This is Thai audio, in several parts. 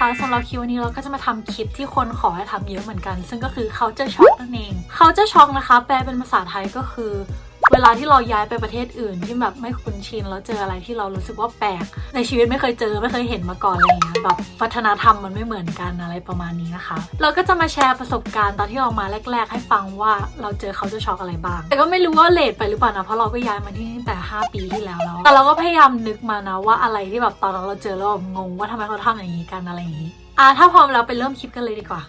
นะคะสำหรับคลิปวันนี้เราก็จะมาทำคลิปที่คนขอให้ทำเยอะเหมือนกันซึ่งก็คือ culture shock นั่นเอง culture shock นะคะแปลเป็นภาษาไทยก็คือเวลาที่เราย้ายไปประเทศอื่นที่แบบไม่คุ้นชินแล้วเจออะไรที่เรารู้สึกว่าแปลกในชีวิตไม่เคยเจอไม่เคยเห็นมาก่อนอะไรอย่างเงี้ยแบบวัฒนธรรมมันไม่เหมือนกันอะไรประมาณนี้นะคะเราก็จะมาแชร์ประสบการณ์ตอนที่เรามาแรกๆให้ฟังว่าเราเจอ culture shock อะไรบ้างแต่ก็ไม่รู้ว่าเลทไปหรือเปล่านะเพราะเราก็ย้ายมาที่นี่ตั้งแต่5 ปีที่แล้วแต่เราก็พยายามนึกมานะว่าอะไรที่แบบตอนนั้นเราเจอแล้วงงว่าทำไมเขาทำอย่างนี้กันอะไรอย่างนี้ถ้าพร้อมแล้วไปเริ่มคลิปกันเลยดีกว่า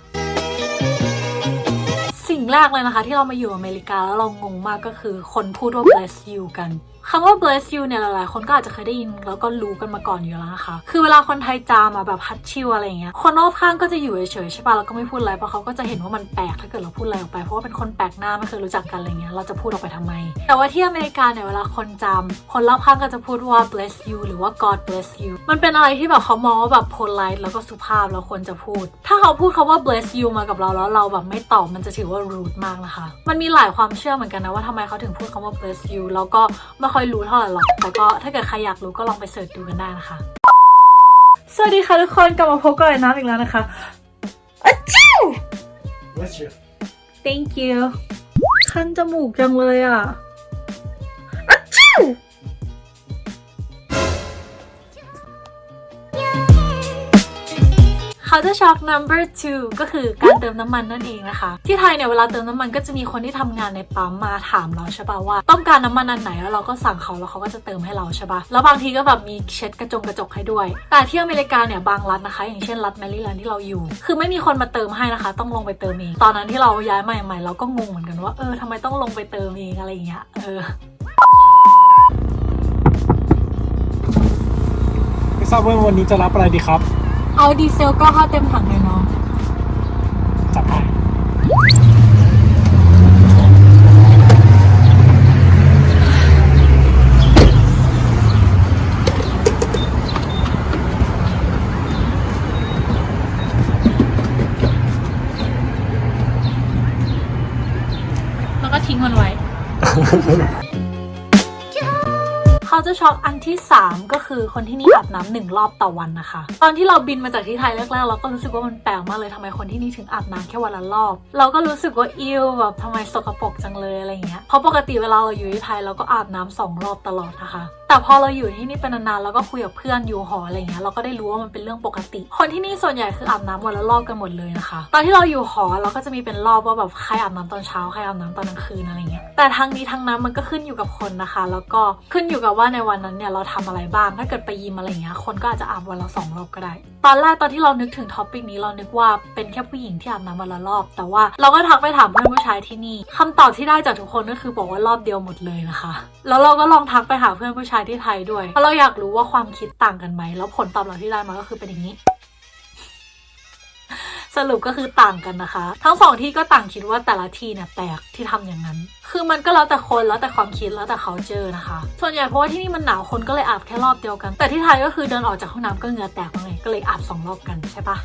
สิ่งแรกเลยนะคะที่เรามาอยู่อเมริกาแล้วเรางงมากก็คือคนพูดว่า bless you กันคำว่า bless you เนี่ยหลายๆคนก็อาจจะเคยได้ยินแล้วก็รู้กันมาก่อนอยู่แล้วนะคะคือเวลาคนไทยจามแบบฮัตชิวอะไรอย่างเงี้ยคนรอบข้างก็จะอยู่เฉยๆใช่ป่ะแล้วก็ไม่พูดอะไรเพราะเขาก็จะเห็นว่ามันแปลกถ้าเกิดเราพูดอะไรออกไปเพราะว่าเป็นคนแปลกหน้าไม่เคยรู้จักกันอะไรเงี้ยเราจะพูดออกไปทำไมแต่ว่าที่อเมริกาเนี่ยเวลาคนจามคนรอบข้างก็จะพูดว่า bless you หรือว่า God bless you มันเป็นอะไรที่แบบเขามองว่าแบบ polite แล้วก็สุภาพแล้วควรจะพูดถ้าเขาพูดคำว่า bless you มากับเราแล้วเราแบบไม่ตอบมันจะถือว่า rude มากนะคะมันมีหลายความเชื่อเหมือนกันนะว่าทำไมเขาถึงพูดคำว่า bless you แล้วก็ไม่ค่อยรู้เท่าไหร่หรอกแต่ก็ถ้าเกิดใครอยากรู้ก็ลองไปเสิร์ชดูกันได้นะคะสวัสดีค่ะทุกคนกลับมาพบกับไอ้น้ำอีกแล้วนะคะอะจิ้ว Bless you. Thank you คันจมูกจังเลยอ่ะอะจิ้วCulture Shock number 2 ก็คือการเติมน้ำมันนั่นเองนะคะที่ไทยเนี่ยเวลาเติมน้ำมันก็จะมีคนที่ทำงานในปั๊มมาถามเราใช่ป่ะว่าต้องการน้ำมันอันไหนแล้วเราก็สั่งเขาแล้วเขาก็จะเติมให้เราใช่ป่ะแล้วบางทีก็แบบมีเช็ดกระจกให้ด้วยแต่ที่อเมริกาเนี่ยบางรัฐนะคะอย่างเช่นรัฐแมริแลนด์ที่เราอยู่คือไม่มีคนมาเติมให้นะคะต้องลงไปเติมเองตอนนั้นที่เราย้ายมาใหม่ๆเราก็งงเหมือนกันว่าทำไมต้องลงไปเติมเองอะไรอย่างเงี้ยไม่ทราบว่าวันนี้จะรับอะไรดีครับ เอาดีเซลก็เข้าเต็มถังเลยเนาะ จัดไปแล้วก็ทิ้งมันไว้ เขาจะช็อกอันที่3ก็คือคนที่นี่อาบน้ำ1 รอบต่อวันนะคะตอนที่เราบินมาจากที่ไทยแรกๆเราก็รู้สึกว่ามันแปลกมากเลยทำไมคนที่นี่ถึงอาบน้ำแค่วันละรอบเราก็รู้สึกว่าอิวแบบทำไมสกปรกจังเลยอะไรเงี้ยเพราะปกติเวลาเราอยู่ที่ไทยเราก็อาบน้ำ2 รอบตลอดนะคะแต่พอเราอยู่ที่นี่เป็นนานๆแล้วก็คุยกับเพื่อนอยู่หออะไรเงี้ยเราก็ได้รู้ว่ามันเป็นเรื่องปกติคนที่นี่ส่วนใหญ่คืออาบน้ำวันละรอบกันหมดเลยนะคะตอนที่เราอยู่หอเราก็จะมีเป็นรอบว่าแบบใครอาบน้ำตอนเช้าใครอาบน้ำตอนกลางคืนอะไรเงี้ยแต่ทั้งนี้ทั้งนั้นมันก็ขึ้นอยู่กับคนนะคะแล้วก็ขึ้นอยู่กับว่าในวันนั้นเนี่ยเราทำอะไรบ้างถ้าเกิดไปยิมอะไรเงี้ยคนก็อาจจะอาบวันละ2 รอบก็ได้ตอนแรกตอนที่เรานึกถึงท็อปปิ้งนี้เรานึกว่าเป็นแค่ผู้หญิงที่อาบน้ำวันละรอบแต่ว่าเราก็ทักไปถามเพื่อนผู้ชายที่นี่คำตอบที่ได้จากทุกคนก็คือบอกว่ารอบเดียวหมดเลยนะคะแล้วเราก็ลองทักไปหาเพื่อนผู้ชายที่ไทยด้วยเพราะเราอยากรู้ว่าความคิดต่างกันไหมแล้วผลตอบรับที่ได้มาก็คือเป็นอย่างนี้สรุปก็คือต่างกันนะคะทั้ง2ที่ก็ต่างคิดว่าแต่ละที่เนี่ยแปลกที่ทำอย่างนั้นคือมันก็แล้วแต่คนแล้วแต่ความคิดแล้วแต่เขาเจอนะคะส่วนใหญ่เพราะว่าที่นี่มันหนาวคนก็เลยอาบแค่รอบเดียวกันแต่ที่ไทยก็คือเดินออกจากห้องน้ำก็เหงื่อแตกเลยก็เลยอาบ2 รอบกันใช่ปะ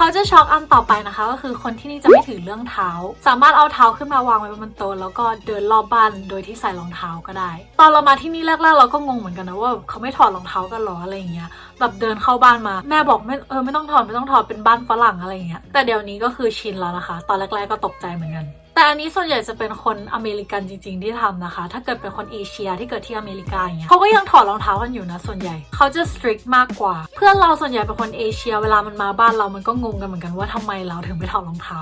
เขาจะช็อกอันต่อไปนะคะก็คือคนที่นี่จะไม่ถือเรื่องเท้าสามารถเอาเท้าขึ้นมาวางไว้บนโต๊ะแล้วก็เดินรอบบ้านโดยที่ใส่รองเท้าก็ได้ตอนเรามาที่นี่แรกๆเราก็งงเหมือนกันนะว่าเขาไม่ถอดรองเท้ากันหรออะไรอย่างเงี้ยแบบเดินเข้าบ้านมาแม่บอกไม่ต้องถอดเป็นบ้านฝรั่งอะไรอย่างเงี้ยแต่เดี๋ยวนี้ก็คือชินแล้วนะคะตอนแรกๆก็ตกใจเหมือนกันแต่อันนี้ส่วนใหญ่จะเป็นคนอเมริกันจริงๆที่ทำนะคะถ้าเกิดเป็นคนเอเชียที่เกิดที่อเมริกาอย่างเงี้ยเขาก็ยังถอดรองเท้ากันอยู่นะส่วนใหญ่เขาจะ strict มากกว่าเพื่อนเราส่วนใหญ่เป็นคนเอเชียเวลามันมาบ้านเรามันก็งงกันเหมือนกันว่าทำไมเราถึงไม่ถอดรองเท้า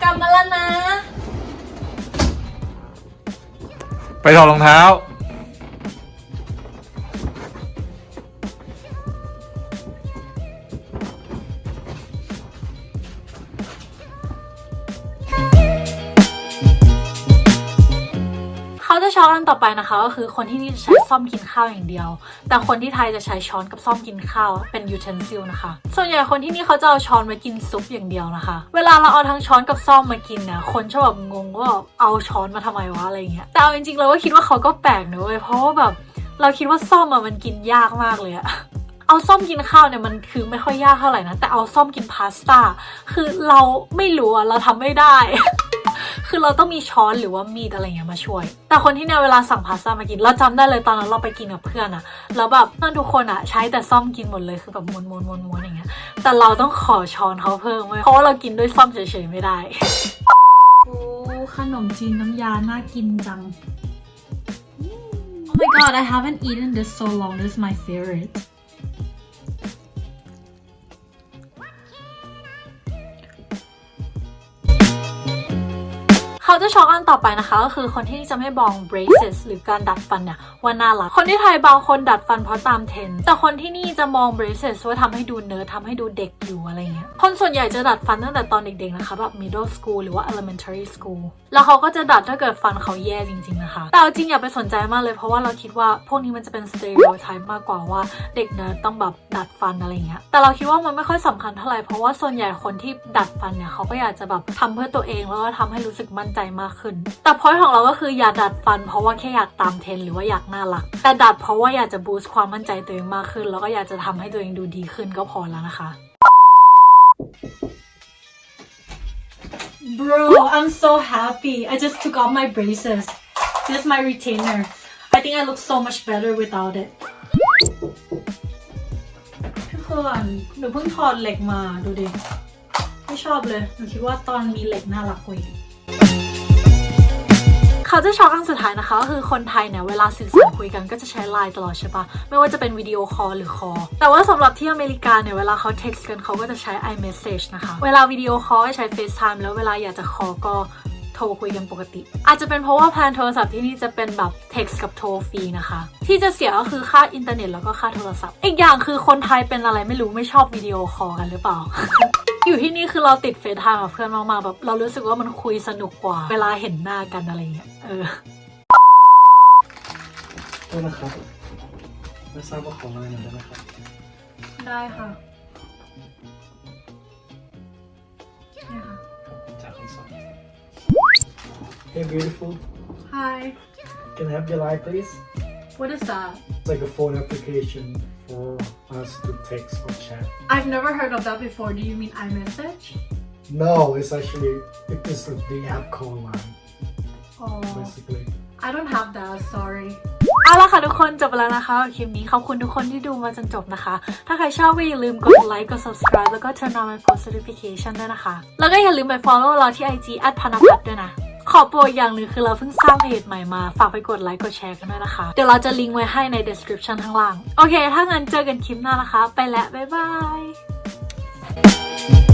กลับมาแล้วนะไปถอดรองเท้า อกอันต่อไปนะคะก็คือคนที่นี่จะใช้ซ่อมกินข้าวอย่างเดียวแต่คนที่ไทยจะใช้ช้อนกับซ่อมกินข้าวเป็น utensil นะคะส่วนใหญ่คนที่นี่เขาจะเอาช้อนมากินซุปอย่างเดียวนะคะเวลาเราเอาทั้งช้อนกับซ่อมมากินเนี่ยคนชอบแบบงงว่าเอาช้อนมาทำไมวะอะไรเงี้ยแต่เอาจริงๆเราก็คิดว่าเขาก็แปลกนะเว้ยเพราะว่าแบบเราคิดว่าซ่อมมันกินยากมากเลยอะเอาซ่อมกินข้าวเนี่ยมันคือไม่ค่อยยากเท่าไหร่นะแต่เอาซ่อมกินพาสต้าคือเราไม่รู้อะเราทำไม่ได้ คือเราต้องมีช้อนหรือว่ามีดอะไรเงี้ยมาช่วยแต่คนที่เนี่ยเวลาสั่งพาสต้ามากินเราจำได้เลยตอนนั้นเราไปกินกับเพื่อนอะแล้วแบบเพื่อนทุกคนอะใช้แต่ซ่อมกินหมดเลยคือแบบม้วนๆอย่างเงี้ยแต่เราต้องขอช้อนเขาเพิ่มเว้ยเพราะว่าเรากินด้วยซ่อมเฉยๆไม่ได้ โอ้ขนมจีนน้ำยาน่ากินจัง Oh my god I haven't eaten this so long this is my favoriteเขาจะช็อกอันต่อไปนะคะก็คือคนที่จะไม่มอง braces หรือการดัดฟันเนี่ยว่าน่ารักคนที่ไทยบางคนดัดฟันเพราะตามเทรนด์แต่คนที่นี่จะมอง braces ว่าทำให้ดูเนิร์ดทำให้ดูเด็กอยู่อะไรเงี้ยคนส่วนใหญ่จะดัดฟันตั้งแต่ตอนเด็กๆนะคะแบบ middle school หรือว่า elementary school แล้วเขาก็จะดัดถ้าเกิดฟันเขาแย่จริงๆนะคะแต่เอาจริงอย่าไปสนใจมากเลยเพราะว่าเราคิดว่าพวกนี้มันจะเป็น stereotype มากกว่าว่าเด็กเนิร์ดต้องแบบดัดฟันอะไรเงี้ยแต่เราคิดว่ามันไม่ค่อยสำคัญเท่าไหร่เพราะว่าส่วนใหญ่คนที่ดัดฟันเนี่ยเขาก็อยากจะแบบทำเพื่อตัวเองแล้วก็ทำให้รู้สึกมั่นใจมากขึ้นแต่ point ของเราก็คืออย่าดัดฟันเพราะว่าแค่อยากตามเทรนด์หรือว่าอยากน่ารักแต่ดัดเพราะว่าอยากจะบูสต์ความมั่นใจตัวเองมากขึ้นแล้วก็อยากจะทำให้ตัวเองดูดีขึ้นก็พอแล้วนะคะ Bro I'm so happy I just took off my braces this is my retainer I think I look so much better without it ทุกคนหนูเพิ่งถอดเหล็กมาดูดิไม่ชอบเลยหนูคิดว่าตอนมีเหล็กน่ารักกว่าอีกเขาจะช็อกอันสุดท้ายนะคะก็คือคนไทยเนี่ยเวลาสื่อสารคุยกันก็จะใช้ไลน์ตลอดใช่ปะไม่ว่าจะเป็นวิดีโอคอลหรือคอลแต่ว่าสำหรับที่อเมริกาเนี่ยเวลาเขาเท็กซ์กันเขาก็จะใช้ iMessage นะคะเวลาวิดีโอคอลให้ใช้ FaceTime แล้วเวลาอยากจะคอลก็โทรคุยกันปกติอาจจะเป็นเพราะว่าแพลนโทรศัพท์ที่นี่จะเป็นแบบ text กับโทรฟรีนะคะที่จะเสียก็คือค่าอินเทอร์เน็ตแล้วก็ค่าโทรศัพท์อีกอย่างคือคนไทยเป็นอะไรไม่รู้ไม่ชอบวิดีโอคอลกันหรือเปล่า อยู่ที่นี่คือเราติดเฟซไทม์กับเพื่อนมากๆแบบเรารู้สึกว่ามันคุยสนุกกว่าเวลาเห็นหน้ากันอะไรเงี้ยโทษนะครับไม่ทราบว่าของอะไรหน่อยได้ไหมครับได้ค่ะนี่ค่ะจากคอนโซล Hey beautiful Hi Can I have your line please What is that It's like a phone application for us to text or chat I've never heard of that before Do you mean iMessage No it's actually it's the app called Line Oh basically I don't have that sorryเอาละค่ะทุกคนจบไปแล้วนะคะคลิปนี้ขอบคุณทุกคนที่ดูมาจนจบนะคะถ้าใครชอบก็อย่าลืมกดไลค์กด subscribe แล้วก็ turn on my post notification ด้วยนะคะแล้วก็อย่าลืมไป follow เราที่ IG @panapat ด้วยนะขอโปรอย่างหนึ่งคือเราเพิ่งสร้างเพจใหม่มาฝากไปกดไลค์กดแชร์กันด้วยนะคะเดี๋ยวเราจะลิงก์ไว้ให้ใน description ข้างล่างโอเคถ้างั้นเจอกันคลิปหน้านะคะไปแล้วบ๊ายบาย